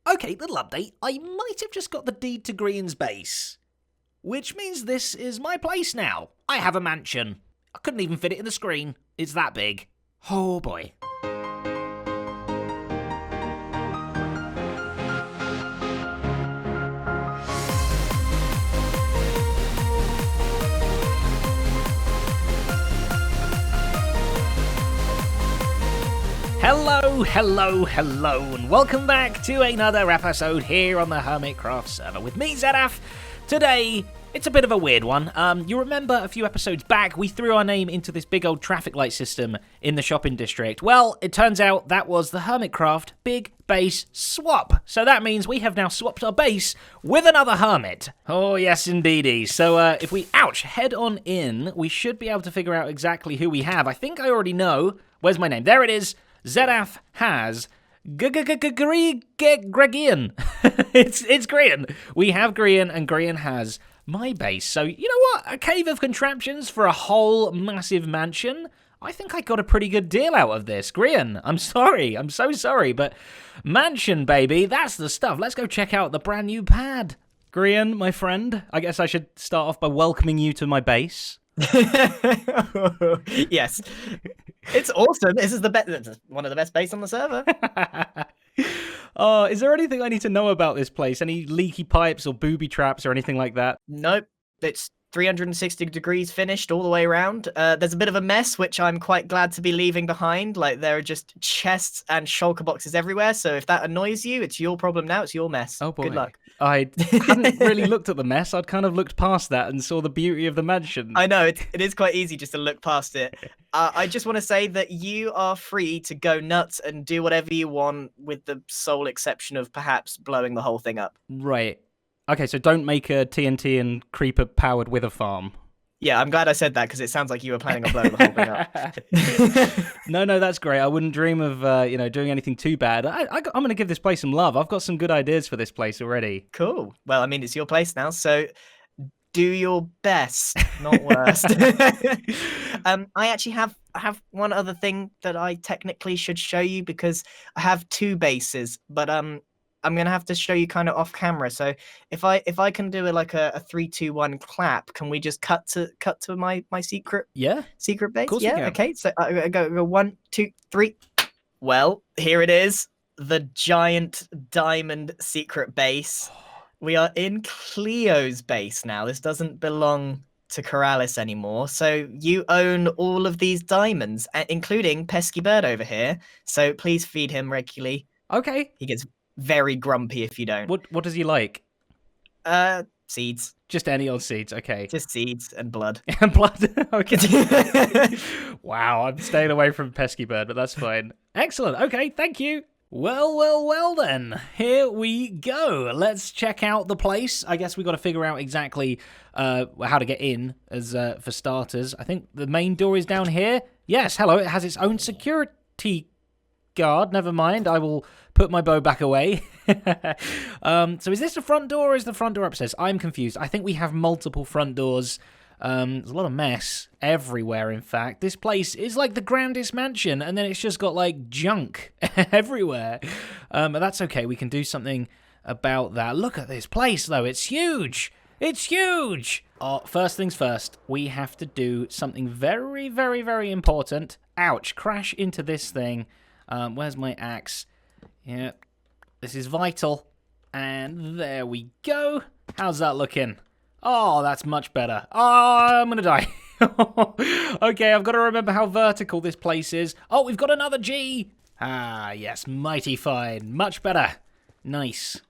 Okay, little update. I might have just got the deed to Grian's base. Which means this is my place now. I have a mansion. I couldn't even fit it in the screen. It's that big. Oh boy. Hello, and welcome back to another episode here on the Hermitcraft server with me, Zedaph. Today, it's a bit of a weird one. You remember a few episodes back, we threw our name into this big old traffic light system in the shopping district. Well, it turns out that was the Hermitcraft big base swap. So that means we have now swapped our base with another hermit. Oh, yes, indeedy. So if we, head on in, we should be able to figure out exactly who we have. I think I already know. Where's my name? There it is. Zedaph has Grian. It's Grian. We have Grian, and Grian has my base. So, you know what? A cave of contraptions for a whole massive mansion? I think I got a pretty good deal out of this. Grian, I'm sorry. I'm so sorry, but mansion, baby, that's the stuff. Let's go check out the brand new pad. Grian, my friend, I guess I should start off by welcoming you to my base. Yes. It's awesome. This is one of the best bases on the server. Oh, is there anything I need to know about this place? Any leaky pipes or booby traps or anything like that? Nope. It's 360 degrees finished all the way around. There's a bit of a mess, which I'm quite glad to be leaving behind. Like, there are just chests and shulker boxes everywhere. So if that annoys you, it's your problem now. It's your mess. Oh, boy. Good luck. I hadn't really looked at the mess. I'd kind of looked past that and saw the beauty of the mansion. I know, it is quite easy just to look past it. I just want to say that you are free to go nuts and do whatever you want, with the sole exception of perhaps blowing the whole thing up. Right. Okay, so don't make a TNT and creeper-powered wither farm. Yeah, I'm glad I said that, because it sounds like you were planning on blowing the whole thing up. No, that's great. I wouldn't dream of, doing anything too bad. I'm going to give this place some love. I've got some good ideas for this place already. Cool. Well, I mean, it's your place now, so do your best, not worst. I actually have one other thing that I technically should show you, because I have two bases, but I'm gonna have to show you kind of off camera. So if I can do a 3, 2, 1 clap, can we just cut to my secret secret base? Of course we can. Okay. So I go 1, 2, 3. Well, here it is, the giant diamond secret base. We are in Cleo's base now. This doesn't belong to Corrales anymore. So you own all of these diamonds, including Pesky Bird over here. So please feed him regularly. Okay. He gets very grumpy if you don't. What does he like? Seeds. Just any old seeds, okay. Just seeds and blood. And blood, okay. Wow, I'm staying away from Pesky Bird, but that's fine. Excellent, okay, thank you. Well then, here we go. Let's check out the place. I guess we got to figure out exactly how to get in, as for starters. I think the main door is down here. Yes, hello, it has its own security guard. Never mind, I will put my bow back away. So is this the front door or is the front door upstairs? I'm confused. I think we have multiple front doors. There's a lot of mess everywhere, in fact. This place is like the grandest mansion, and then it's just got, like, junk everywhere. But that's okay. We can do something about that. Look at this place, though. It's huge. It's huge. Oh, first things first, we have to do something very, very, very important. Ouch. Crash into this thing. Where's my axe? Yeah, this is vital. And there we go. How's that looking? Oh, that's much better. Oh, I'm going to die. Okay, I've got to remember how vertical this place is. Oh, we've got another G. Ah, yes, mighty fine. Much better. Nice.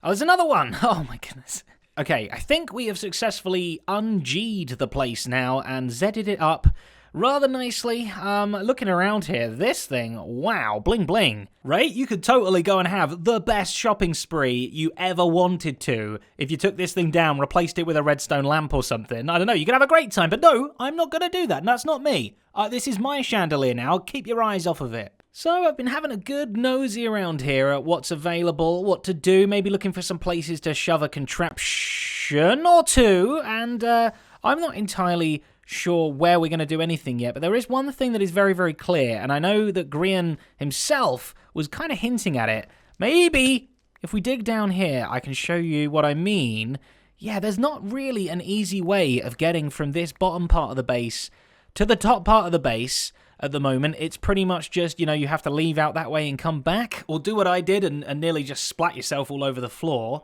Oh, there's another one. Oh, my goodness. Okay, I think we have successfully un-G'd the place now and Zedded it up rather nicely. Looking around here, this thing, wow, bling bling. Right? You could totally go and have the best shopping spree you ever wanted to if you took this thing down, replaced it with a redstone lamp or something. I don't know, you could have a great time, but no, I'm not going to do that, and that's not me. This is my chandelier now, keep your eyes off of it. So I've been having a good nosy around here at what's available, what to do, maybe looking for some places to shove a contraption or two, and I'm not entirely sure where we're going to do anything yet, but there is one thing that is very, very clear, and I know that Grian himself was kind of hinting at it. Maybe if we dig down here, I can show you what I mean. Yeah, there's not really an easy way of getting from this bottom part of the base to the top part of the base at the moment. It's pretty much just, you know, you have to leave out that way and come back, or do what I did and nearly just splat yourself all over the floor.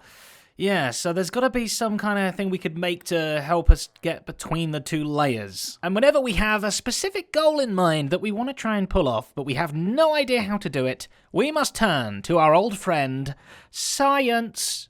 Yeah, so there's got to be some kind of thing we could make to help us get between the two layers. And whenever we have a specific goal in mind that we want to try and pull off, but we have no idea how to do it, we must turn to our old friend, science.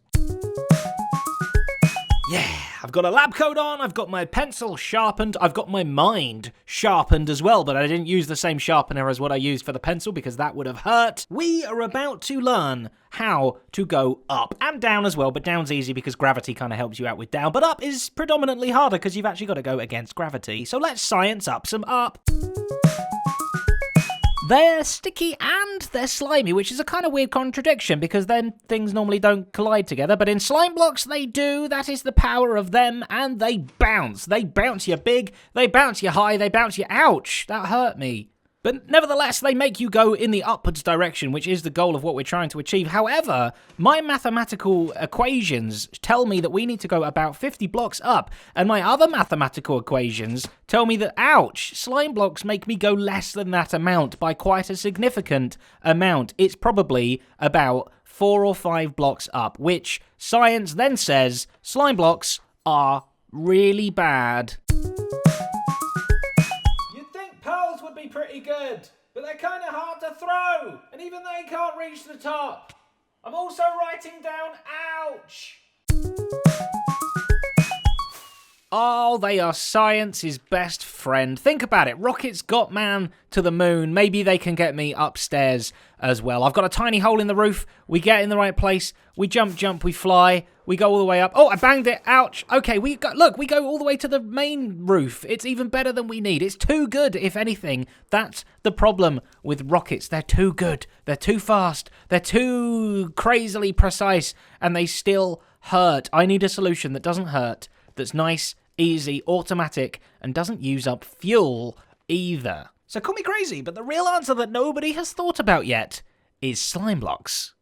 Yeah, I've got a lab coat on, I've got my pencil sharpened, I've got my mind sharpened as well, but I didn't use the same sharpener as what I used for the pencil because that would have hurt. We are about to learn how to go up and down as well, but down's easy because gravity kind of helps you out with down, but up is predominantly harder because you've actually got to go against gravity. So let's science up some up. They're sticky and they're slimy, which is a kind of weird contradiction because then things normally don't collide together. But in slime blocks, they do. That is the power of them. And they bounce. They bounce you big. They bounce you high. They bounce you. Ouch. That hurt me. But nevertheless, they make you go in the upwards direction, which is the goal of what we're trying to achieve. However, my mathematical equations tell me that we need to go about 50 blocks up, and my other mathematical equations tell me that, ouch, slime blocks make me go less than that amount by quite a significant amount. It's probably about 4 or 5 blocks up, which science then says slime blocks are really bad. Pearls would be pretty good, but they're kind of hard to throw, and even they can't reach the top. I'm also writing down ouch. Oh, they are science's best friend. Think about it. Rockets got man to the moon. Maybe they can get me upstairs as well. I've got a tiny hole in the roof. We get in the right place. We jump, we fly. We go all the way up. Oh, I banged it. Ouch. Okay, we go all the way to the main roof. It's even better than we need. It's too good, if anything. That's the problem with rockets. They're too good. They're too fast. They're too crazily precise, and they still hurt. I need a solution that doesn't hurt, that's nice, easy, automatic, and doesn't use up fuel either. So call me crazy, but the real answer that nobody has thought about yet is slime blocks.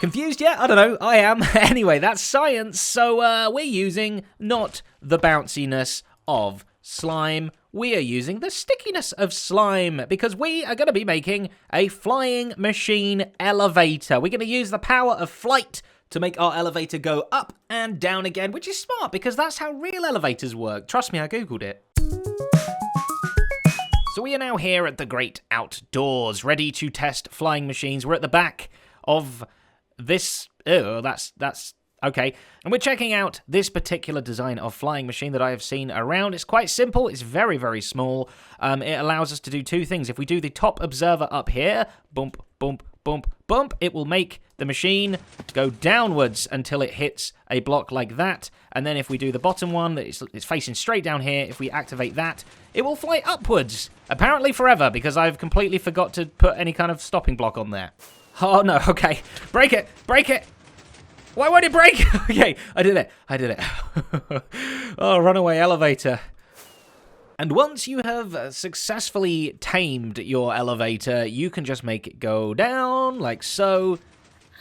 Confused yet? I don't know. I am. Anyway, that's science. So we're using not the bounciness of slime. We are using the stickiness of slime because we are going to be making a flying machine elevator. We're going to use the power of flight to make our elevator go up and down again, which is smart because that's how real elevators work. Trust me, I googled it. So we are now here at the great outdoors, ready to test flying machines. We're at the back of this, that's okay. And we're checking out this particular design of flying machine that I have seen around. It's quite simple. It's very, very small. It allows us to do two things. If we do the top observer up here, bump, bump, bump, bump, it will make the machine go downwards until it hits a block like that. And then if we do the bottom one, it's facing straight down here, if we activate that, it will fly upwards. Apparently forever, because I've completely forgot to put any kind of stopping block on there. Oh no, okay. Break it! Break it! Why won't it break? Okay, I did it. Oh, runaway elevator. And once you have successfully tamed your elevator, you can just make it go down, like so,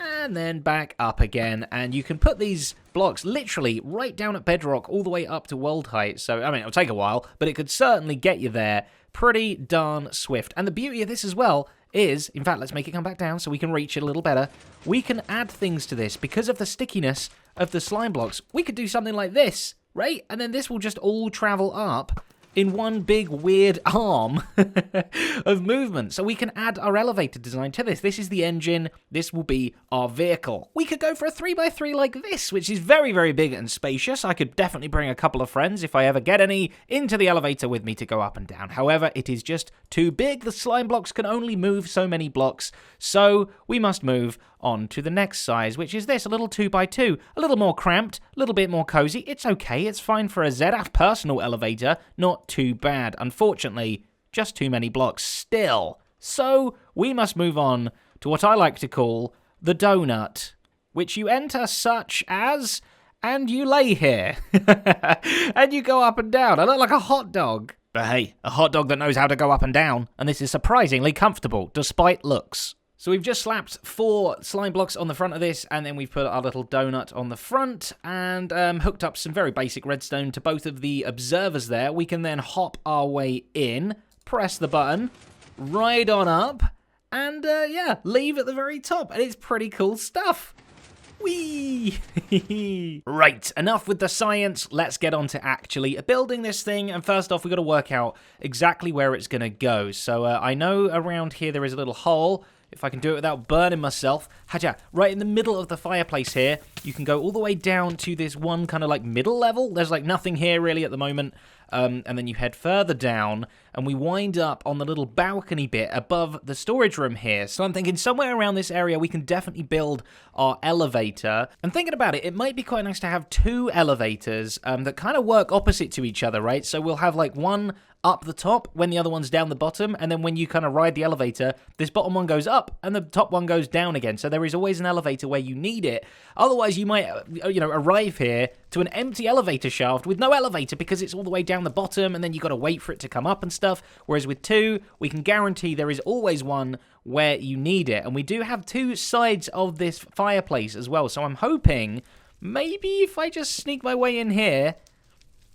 and then back up again. And you can put these blocks literally right down at bedrock all the way up to world height. So, I mean, it'll take a while, but it could certainly get you there pretty darn swift. And the beauty of this as well is, in fact, let's make it come back down so we can reach it a little better. We can add things to this. Because of the stickiness of the slime blocks, we could do something like this, right? And then this will just all travel up in one big weird arm of movement. So we can add our elevator design to this. This is the engine. This will be our vehicle. We could go for a 3x3 like this, which is very, very big and spacious. I could definitely bring a couple of friends, if I ever get any, into the elevator with me to go up and down. However, it is just too big. The slime blocks can only move so many blocks. So we must move on to the next size, which is this, a little 2x2, a little more cramped, a little bit more cozy. It's okay, it's fine for a Zedaph personal elevator, not too bad. Unfortunately, just too many blocks still. So we must move on to what I like to call the donut, which you enter such as, and you lay here, and you go up and down. I look like a hot dog. But hey, a hot dog that knows how to go up and down, and this is surprisingly comfortable, despite looks. So we've just slapped 4 slime blocks on the front of this, and then we've put our little donut on the front, and hooked up some very basic redstone to both of the observers there. We can then hop our way in, press the button, ride on up, and yeah, leave at the very top. And it's pretty cool stuff. Whee! Right, enough with the science. Let's get on to actually building this thing. And first off, we've got to work out exactly where it's going to go. So I know around here there is a little hole. If I can do it without burning myself. Haja, right in the middle of the fireplace here. You can go all the way down to this one kind of like middle level. There's like nothing here really at the moment. And then you head further down, and we wind up on the little balcony bit above the storage room here. So I'm thinking somewhere around this area we can definitely build our elevator. And thinking about it, it might be quite nice to have 2 elevators that kind of work opposite to each other, right? So we'll have like one up the top when the other one's down the bottom, and then when you kind of ride the elevator, this bottom one goes up and the top one goes down again. So there is always an elevator where you need it. Otherwise you might arrive here to an empty elevator shaft with no elevator because it's all the way down the bottom, and then you got to wait for it to come up and stuff. Whereas with 2, we can guarantee there is always one where you need it. And we do have 2 sides of this fireplace as well, so I'm hoping maybe if I just sneak my way in here.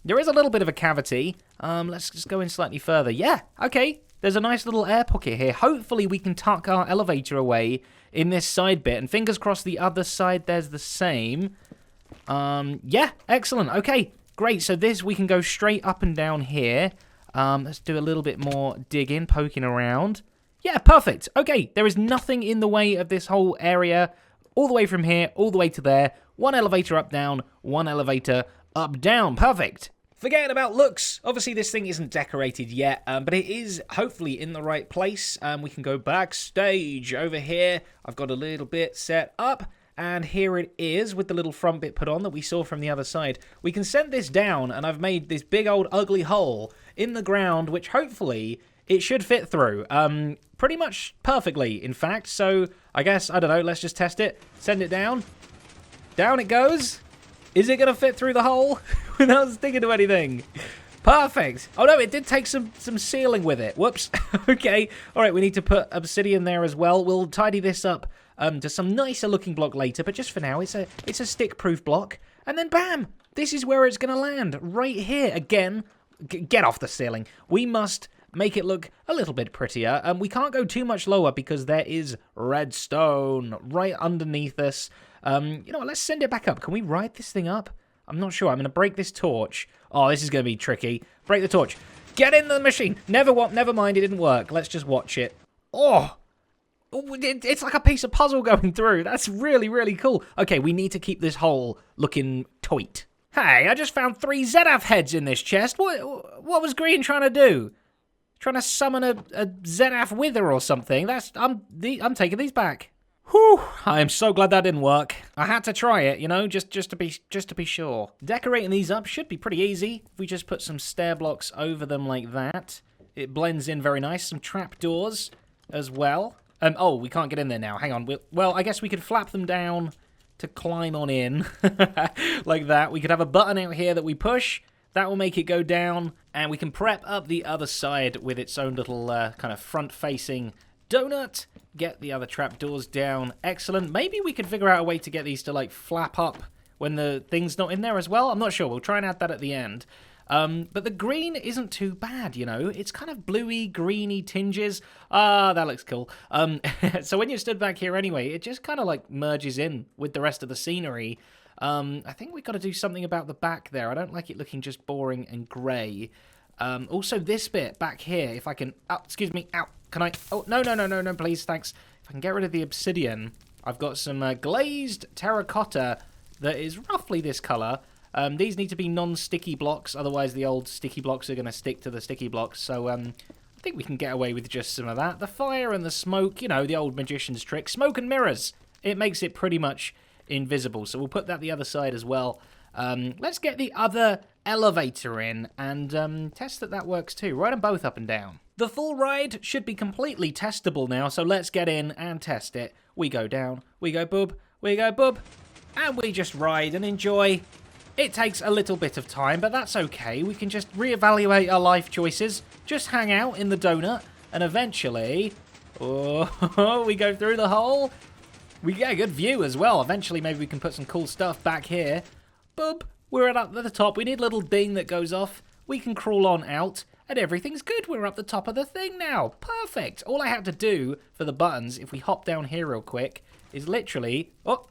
There is a little bit of a cavity. Let's just go in slightly further. Yeah, okay. There's a nice little air pocket here. Hopefully we can tuck our elevator away in this side bit. And fingers crossed the other side there's the same. Yeah, excellent. Okay, great. So this, we can go straight up and down here. Let's do a little bit more digging, poking around. Yeah, perfect. Okay, there is nothing in the way of this whole area. All the way from here, all the way to there. 1 elevator up, down. 1 elevator up, down. Perfect. Forgetting about looks, obviously this thing isn't decorated yet, but it is hopefully in the right place. We can go backstage over here. I've got a little bit set up, and here it is with the little front bit put on that we saw from the other side. We can send this down, and I've made this big old ugly hole in the ground, which hopefully it should fit through. Pretty much perfectly, in fact. So I guess, I don't know, let's just test it. Send it down. Down it goes. Is it going to fit through the hole without sticking to anything? Perfect. Oh, no, it did take some sealing with it. Whoops. Okay. All right, we need to put obsidian there as well. We'll tidy this up to some nicer looking block later, but just for now, it's a stick-proof block. And then, bam, this is where it's going to land, right here. Again, get off the ceiling. We must make it look a little bit prettier. We can't go too much lower because there is redstone right underneath us. You know what, let's send it back up. Can we ride this thing up? I'm not sure. I'm going to break this torch. Oh, this is going to be tricky. Break the torch. Get in the machine. Never mind, it didn't work. Let's just watch it. Oh, it's like a piece of puzzle going through. That's really, really cool. Okay, we need to keep this hole looking tight. Hey, I just found 3 Zedaph heads in this chest. What was Grian trying to do? Trying to summon a Zedaph wither or something? I'm taking these back. Whew, I am so glad that didn't work. I had to try it, you know, just to be sure. Decorating these up should be pretty easy. If we just put some stair blocks over them like that, it blends in very nice. Some trapdoors as well. Oh, we can't get in there now. Hang on. Well, I guess we could flap them down to climb on in like that. We could have a button out here that we push. That will make it go down, and we can prep up the other side with its own little kind of front-facing donut. Get the other trapdoors down. Excellent. Maybe we could figure out a way to get these to, like, flap up when the thing's not in there as well. I'm not sure. We'll try and add that at the end. But the green isn't too bad, you know. It's kind of bluey, greeny tinges. Ah, that looks cool. So when you stood back here anyway, it just kind of, like, merges in with the rest of the scenery. I think we've got to do something about the back there. I don't like it looking just boring and grey. Also, this bit back here, if I can... Oh, excuse me. Ow. Can I... Oh, no, please, thanks. If I can get rid of the obsidian, I've got some glazed terracotta that is roughly this colour. These need to be non-sticky blocks, otherwise the old sticky blocks are going to stick to the sticky blocks. So, I think we can get away with just some of that. The fire and the smoke, you know, the old magician's trick. Smoke and mirrors. It makes it pretty much invisible. So we'll put that the other side as well. Let's get the other elevator in and test that works too. Ride them both up and down. The full ride should be completely testable now, so let's get in and test it. We go down, we go boob, we go boob, and we just ride and enjoy. It takes a little bit of time, but that's okay. We can just reevaluate our life choices, just hang out in the donut, and eventually Oh, we go through the hole. We get a good view as well. Eventually, maybe we can put some cool stuff back here. Boop. We're up at the top. We need a little ding that goes off. We can crawl on out, and everything's good. We're up the top of the thing now. Perfect. All I have to do for the buttons, if we hop down here real quick, is literally... Oh,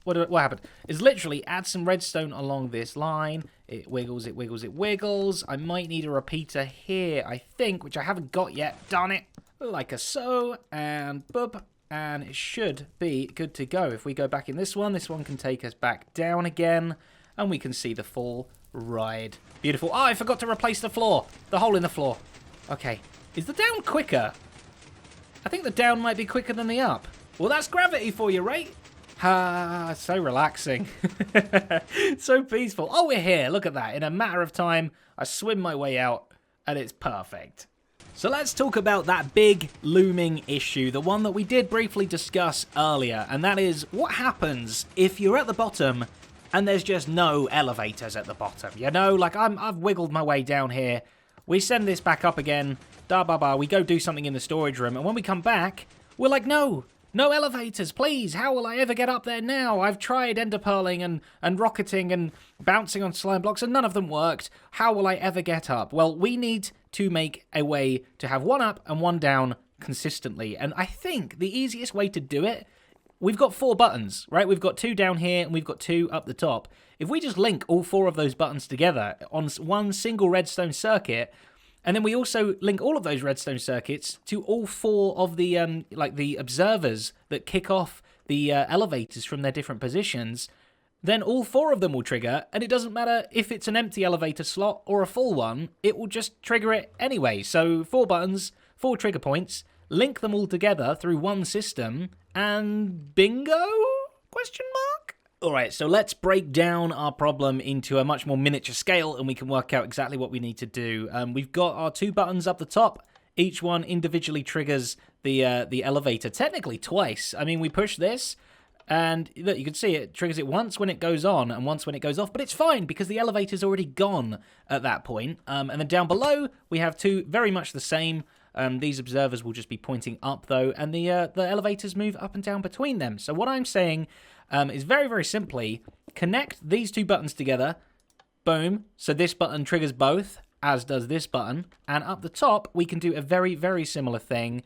what happened? Is literally add some redstone along this line. It wiggles, it wiggles, it wiggles. I might need a repeater here, I think, which I haven't got yet. Darn it. Like a so, and boop. And it should be good to go. If we go back in this one can take us back down again. And we can see the full ride. Beautiful. Oh, I forgot to replace the floor. The hole in the floor. Okay. Is the down quicker? I think the down might be quicker than the up. Well, that's gravity for you, right? Ah, so relaxing. So peaceful. Oh, we're here. Look at that. In a matter of time, I swim my way out, and it's perfect. So let's talk about that big looming issue, the one that we did briefly discuss earlier, and that is what happens if you're at the bottom and there's just no elevators at the bottom. You know, like I've wiggled my way down here. We send this back up again. We go do something in the storage room, and when we come back, we're like, no elevators, please. How will I ever get up there now? I've tried enderpearling and rocketing and bouncing on slime blocks, and none of them worked. How will I ever get up? Well, we need to make a way to have one up and one down consistently. And I think the easiest way to do it, we've got 4 buttons, right? We've got 2 down here and we've got 2 up the top. If we just link all 4 of those buttons together on one single redstone circuit, and then we also link all of those redstone circuits to all 4 of the the observers that kick off the elevators from their different positions, then all 4 of them will trigger, and it doesn't matter if it's an empty elevator slot or a full one, it will just trigger it anyway. So 4 buttons, 4 trigger points, link them all together through one system, and bingo? Question mark? Alright, so let's break down our problem into a much more miniature scale, and we can work out exactly what we need to do. We've got our 2 buttons up the top. Each one individually triggers the elevator, technically twice. I mean, we push this, and look, you can see it triggers it once when it goes on and once when it goes off, but it's fine because the elevator's already gone at that point. And then down below, we have 2 very much the same. These observers will just be pointing up, though, and the elevators move up and down between them. So what I'm saying is very, very simply, connect these 2 buttons together. Boom. So this button triggers both, as does this button. And up the top, we can do a very, very similar thing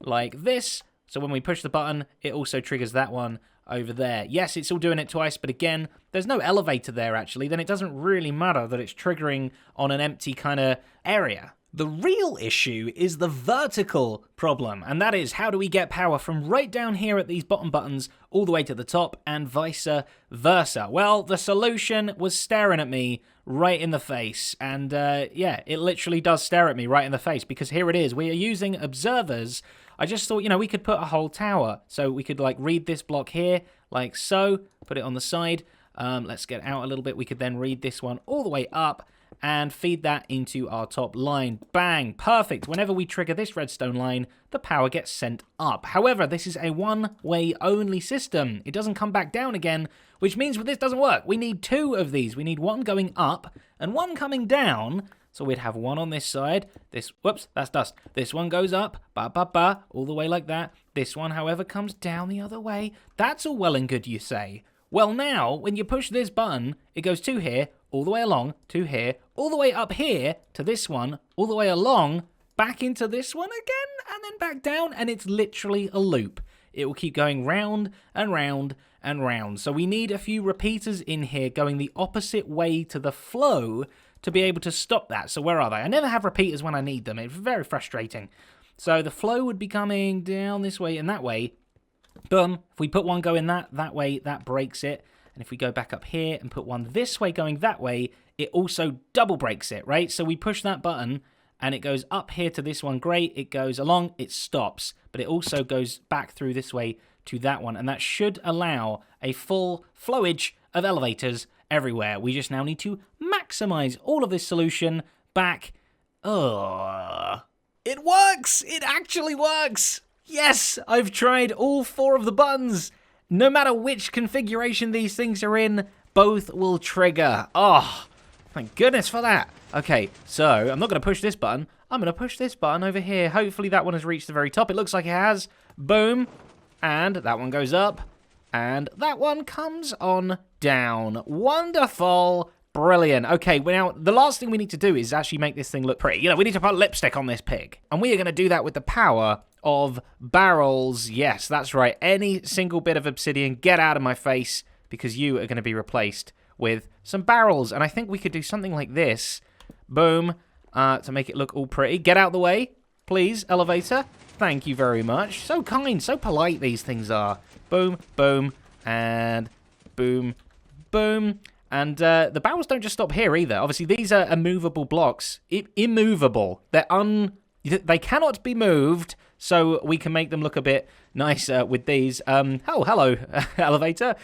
like this. So when we push the button, it also triggers that one over there. Yes, it's all doing it twice, but again, there's no elevator there, actually. Then it doesn't really matter that it's triggering on an empty kind of area. The real issue is the vertical problem, and that is how do we get power from right down here at these bottom buttons all the way to the top and vice versa? Well, the solution was staring at me right in the face, and yeah, it literally does stare at me right in the face because here it is. We are using observers. I just thought, you know, we could put a whole tower, so we could like read this block here like so, put it on the side. Let's get out a little bit. We could then read this one all the way up and feed that into our top line. Bang! Perfect. Whenever we trigger this redstone line, the power gets sent up. However, this is a one-way only system. It doesn't come back down again, which means this doesn't work. We need 2 of these. We need one going up and one coming down. So we'd have one on this side. This, whoops, that's dust. This one goes up, all the way like that. This one, however, comes down the other way. That's all well and good, you say. Well, now, when you push this button, it goes 2 here, all the way along, 2 here, all the way up here to this one, all the way along, back into this one again, and then back down, and it's literally a loop. It will keep going round and round and round. So we need a few repeaters in here going the opposite way to the flow to be able to stop that. So where are they? I never have repeaters when I need them. It's very frustrating. So the flow would be coming down this way and that way. Boom. If we put one going that way, that breaks it. And if we go back up here and put one this way going that way, it also double breaks it, right? So we push that button and it goes up here to this one. Great. It goes along. It stops. But it also goes back through this way to that one. And that should allow a full flowage of elevators everywhere. We just now need to maximize all of this solution back. Oh, it works! It actually works! Yes, I've tried all 4 of the buttons. No matter which configuration these things are in, both will trigger. Oh, thank goodness for that. Okay, so I'm not going to push this button. I'm going to push this button over here. Hopefully that one has reached the very top. It looks like it has. Boom. And that one goes up. And that one comes on down. Wonderful. Brilliant. Okay, now the last thing we need to do is actually make this thing look pretty. You know, we need to put lipstick on this pig. And we are going to do that with the power of barrels. Yes, that's right. Any single bit of obsidian, get out of my face, because you are going to be replaced with some barrels. And I think we could do something like this. Boom. To make it look all pretty. Get out the way, please, elevator. Thank you very much. So kind, so polite these things are. Boom, boom, and boom, boom. And the barrels don't just stop here either. Obviously, these are immovable blocks. Immovable. They cannot be moved, so we can make them look a bit nicer with these. Oh, hello, elevator.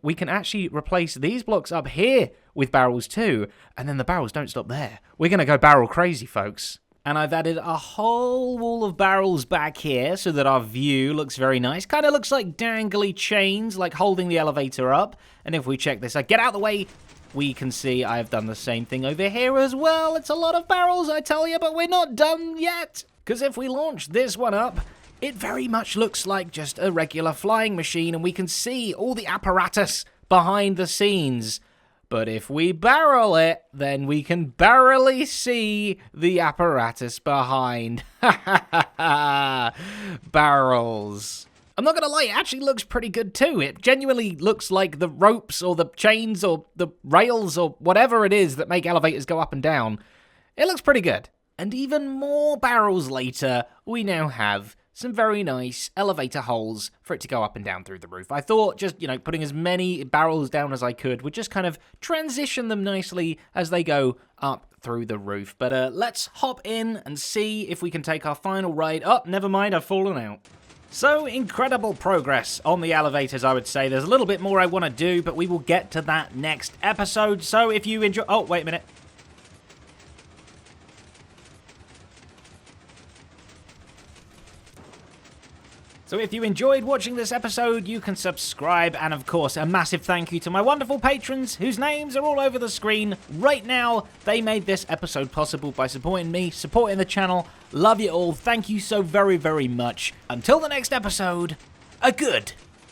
We can actually replace these blocks up here with barrels too, and then the barrels don't stop there. We're going to go barrel crazy, folks. And I've added a whole wall of barrels back here so that our view looks very nice. Kind of looks like dangly chains, like holding the elevator up. And if we check this out, get out of the way, we can see I've done the same thing over here as well. It's a lot of barrels, I tell you, but we're not done yet. Because if we launch this one up, it very much looks like just a regular flying machine, and we can see all the apparatus behind the scenes. But if we barrel it, then we can barely see the apparatus behind. Barrels. I'm not going to lie, it actually looks pretty good too. It genuinely looks like the ropes or the chains or the rails or whatever it is that make elevators go up and down. It looks pretty good. And even more barrels later, we now have some very nice elevator holes for it to go up and down through the roof. I thought just, you know, putting as many barrels down as I could would just kind of transition them nicely as they go up through the roof. But let's hop in and see if we can take our final ride. Oh, never mind, I've fallen out. So, incredible progress on the elevators, I would say. There's a little bit more I want to do, but we will get to that next episode. So, if you enjoy... Oh, wait a minute. So if you enjoyed watching this episode, you can subscribe, and of course, a massive thank you to my wonderful patrons, whose names are all over the screen right now. They made this episode possible by supporting me, supporting the channel. Love you all. Thank you so very, very much. Until the next episode, a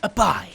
bye.